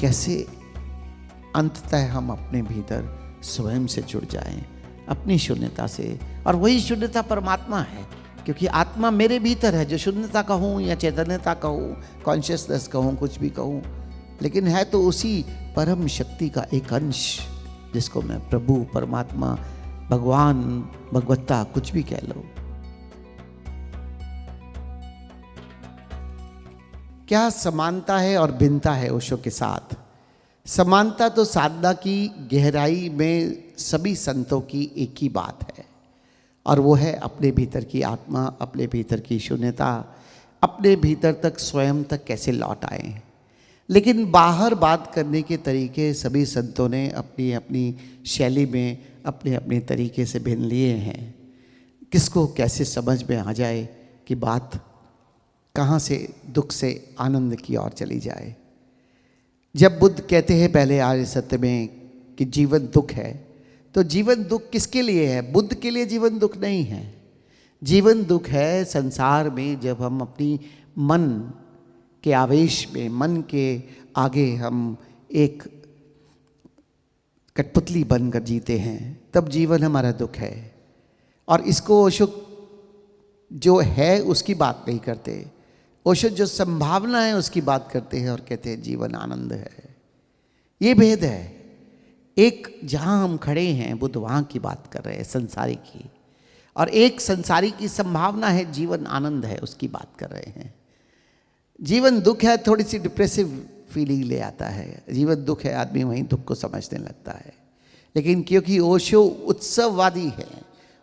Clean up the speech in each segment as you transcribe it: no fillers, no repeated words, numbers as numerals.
कैसे अंततः हम अपने भीतर स्वयं से जुड़ जाएं, अपनी शून्यता से। और वही शून्यता परमात्मा है, क्योंकि आत्मा मेरे भीतर है। जो शून्यता कहूँ या चैतन्यता कहूँ, कॉन्शियसनेस कहूँ, कुछ भी कहूँ, लेकिन है तो उसी परम शक्ति का एक अंश, जिसको मैं प्रभु, परमात्मा, भगवान, भगवत्ता कुछ भी कह लो। क्या समानता है और भिन्नता है ओशो के साथ? समानता तो साधना की गहराई में सभी संतों की एक ही बात है, और वो है अपने भीतर की आत्मा, अपने भीतर की शून्यता, अपने भीतर तक, स्वयं तक कैसे लौट आए। लेकिन बाहर बात करने के तरीके सभी संतों ने अपनी अपनी शैली में अपने अपने तरीके से भिन्न लिए हैं। किसको कैसे समझ में आ जाए कि बात कहाँ से दुख से आनंद की ओर चली जाए। जब बुद्ध कहते हैं पहले आर्य सत्य में कि जीवन दुख है, तो जीवन दुख किसके लिए है? बुद्ध के लिए जीवन दुख नहीं है। जीवन दुख है संसार में जब हम अपनी मन के आवेश में, मन के आगे हम एक कठपुतली बनकर जीते हैं, तब जीवन हमारा दुख है। और इसको ओशो जो है उसकी बात नहीं करते, ओशो जो संभावना है उसकी बात करते हैं और कहते हैं जीवन आनंद है। ये भेद है। एक जहां हम खड़े हैं बुद्ध वहां की बात कर रहे हैं, संसारी की, और एक संसारी की संभावना है, जीवन आनंद है, उसकी बात कर रहे हैं। जीवन दुख है, थोड़ी सी डिप्रेसिव फीलिंग ले आता है। जीवन दुख है, आदमी वहीं दुख को समझने लगता है। लेकिन क्योंकि ओशो उत्सववादी है,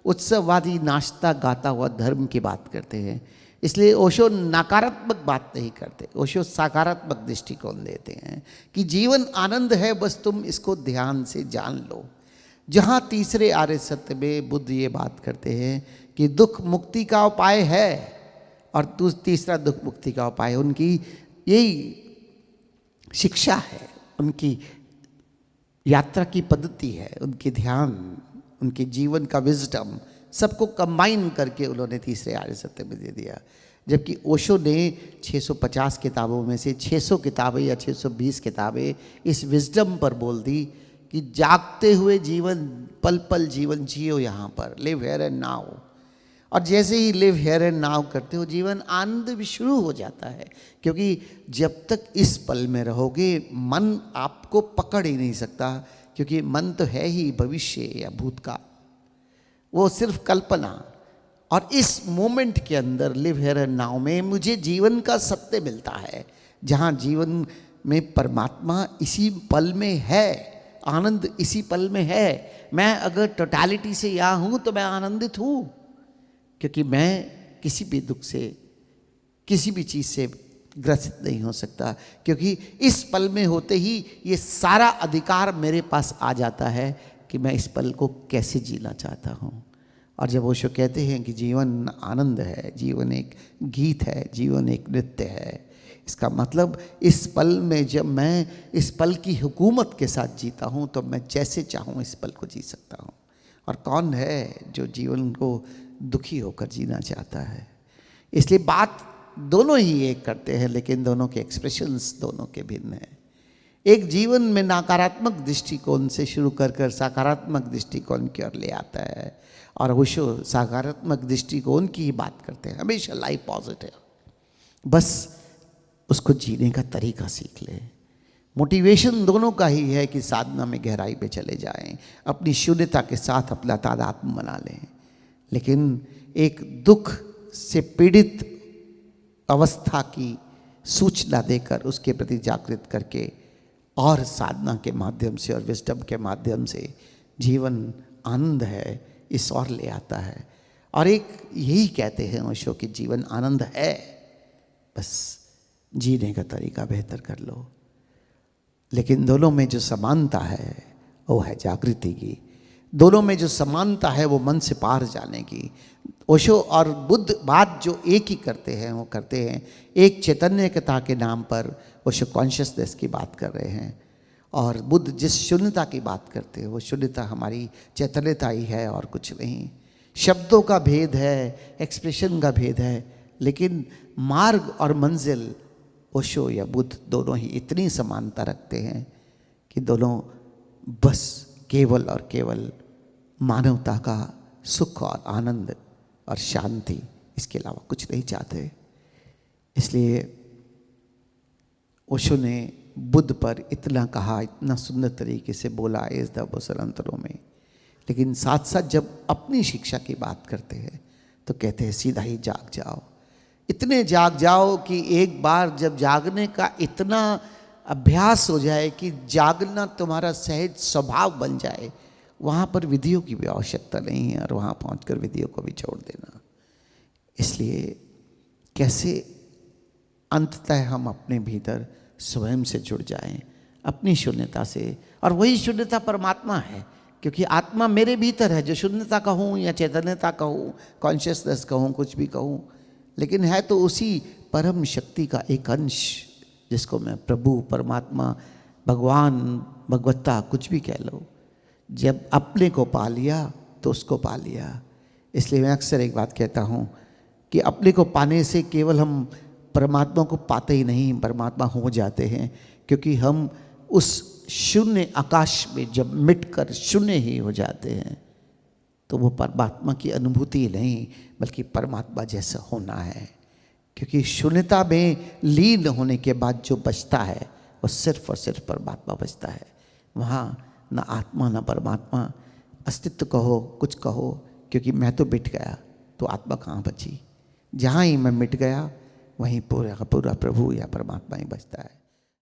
उत्सववादी नाचता गाता हुआ धर्म की बात करते हैं, इसलिए ओशो नकारात्मक बात नहीं करते। ओशो सकारात्मक दृष्टिकोण देते हैं कि जीवन आनंद है, बस तुम इसको ध्यान से जान लो। जहाँ तीसरे आर्य सत्य में बुद्ध ये बात करते हैं कि दुख मुक्ति का उपाय है, और तीसरा दुख मुक्ति का उपाय, उनकी यही शिक्षा है, उनकी यात्रा की पद्धति है, उनकी ध्यान, उनके जीवन का विजडम, सबको कंबाइन करके उन्होंने तीसरे आर्य सत्य में दे दिया। जबकि ओशो ने 650 किताबों में से 600 किताबें या 620 किताबें इस विजडम पर बोल दी कि जागते हुए जीवन, पल पल जीवन जियो, यहाँ पर लिव हियर एंड नाउ। और जैसे he live here and now करते हो, जीवन आनंद भी शुरू हो जाता है। क्योंकि जब तक इस पल में रहोगे, मन आपको पकड़ ही नहीं सकता, क्योंकि मन तो है ही भविष्य या भूतकाल, वो सिर्फ कल्पना। और इस मोमेंट के अंदर लिव हियर एंड नाउ में मुझे जीवन का सत्य मिलता है, जहाँ जीवन में परमात्मा इसी पल में है, आनंद इसी पल में है। मैं अगर टोटलिटी से यहाँ हूँ तो मैं आनंदित हूँ, क्योंकि मैं किसी भी दुख से, किसी भी चीज़ से ग्रसित नहीं हो सकता, क्योंकि इस पल में होते ही ये सारा अधिकार मेरे पास आ जाता है कि मैं इस पल को कैसे जीना चाहता हूँ। और जब ओशो कहते हैं कि जीवन आनंद है, जीवन एक गीत है, जीवन एक नृत्य है, इसका मतलब इस पल में जब मैं इस पल की हुकूमत के साथ जीता हूँ, तो मैं जैसे चाहूँ इस पल को जी सकता हूँ। और कौन है जो जीवन को दुखी होकर जीना चाहता है? इसलिए बात दोनों ही एक करते हैं, लेकिन दोनों के एक्सप्रेशंस दोनों के भिन्न हैं। एक जीवन में नकारात्मक दृष्टिकोण से शुरू कर कर सकारात्मक दृष्टिकोण की ओर ले आता है, और ओशो सकारात्मक दृष्टिकोण की ही बात करते हैं, हमेशा लाइफ पॉजिटिव। बस उसको जीने का तरीका सीख ले। मोटिवेशन दोनों का ही है कि साधना में गहराई पे चले जाएं, अपनी शून्यता के साथ अपना तादात्म्य बना लें। लेकिन एक दुख से पीड़ित अवस्था की सूचना देकर उसके प्रति जागृत करके, और साधना के माध्यम से और विजडम के माध्यम से जीवन आनंद है इस ओर ले आता है। और एक यही कहते हैं ओशो कि जीवन आनंद है, बस जीने का तरीका बेहतर कर लो। लेकिन दोनों में जो समानता है वो है जागृति की। दोनों में जो समानता है वो मन से पार जाने की। ओशो और बुद्ध बात जो एक ही करते हैं वो करते हैं, एक चैतन्यता के नाम पर ओशो कॉन्शियसनेस की बात कर रहे हैं, और बुद्ध जिस शून्यता की बात करते हैं वो शून्यता हमारी चैतन्यता ही है और कुछ नहीं। शब्दों का भेद है, एक्सप्रेशन का भेद है, लेकिन मार्ग और मंजिल ओशो या बुद्ध दोनों ही इतनी समानता रखते हैं कि दोनों बस केवल और केवल मानवता का सुख और आनंद और शांति, इसके अलावा कुछ नहीं चाहते। इसलिए ओशो ने बुद्ध पर इतना कहा, इतना सुंदर तरीके से बोला एज द वसंतरों में, लेकिन साथ साथ जब अपनी शिक्षा की बात करते हैं तो कहते हैं सीधा ही जाग जाओ। इतने जाग जाओ कि एक बार जब जागने का इतना अभ्यास हो जाए कि जागना तुम्हारा सहज स्वभाव बन जाए, वहाँ पर विधियों की भी आवश्यकता नहीं है और वहाँ पहुँचकर विधियों को भी छोड़ देना। इसलिए कैसे अंततः हम अपने भीतर स्वयं से जुड़ जाएं, अपनी शून्यता से, और वही शून्यता परमात्मा है, क्योंकि आत्मा मेरे भीतर है। जो शून्यता कहूँ या चैतन्यता कहूँ, कॉन्शियसनेस कहूँ, कुछ भी कहूँ, लेकिन है तो उसी परम शक्ति का एक अंश, जिसको मैं प्रभु, परमात्मा, भगवान, भगवत्ता कुछ भी कह लो। जब अपने को पा लिया तो उसको पा लिया। इसलिए मैं अक्सर एक बात कहता हूँ कि अपने को पाने से केवल हम परमात्मा को पाते ही नहीं, परमात्मा हो जाते हैं, क्योंकि हम उस शून्य आकाश में जब मिटकर शून्य ही हो जाते हैं तो वो परमात्मा की अनुभूति नहीं बल्कि परमात्मा जैसा होना है। क्योंकि शून्यता में लीन होने के बाद जो बचता है वो सिर्फ और सिर्फ परमात्मा बचता है। वहाँ ना आत्मा ना परमात्मा, अस्तित्व कहो कुछ कहो, क्योंकि मैं तो मिट गया तो आत्मा कहाँ बची। जहाँ ही मैं मिट गया वहीं पूरा का पूरा प्रभु या परमात्मा ही बचता है।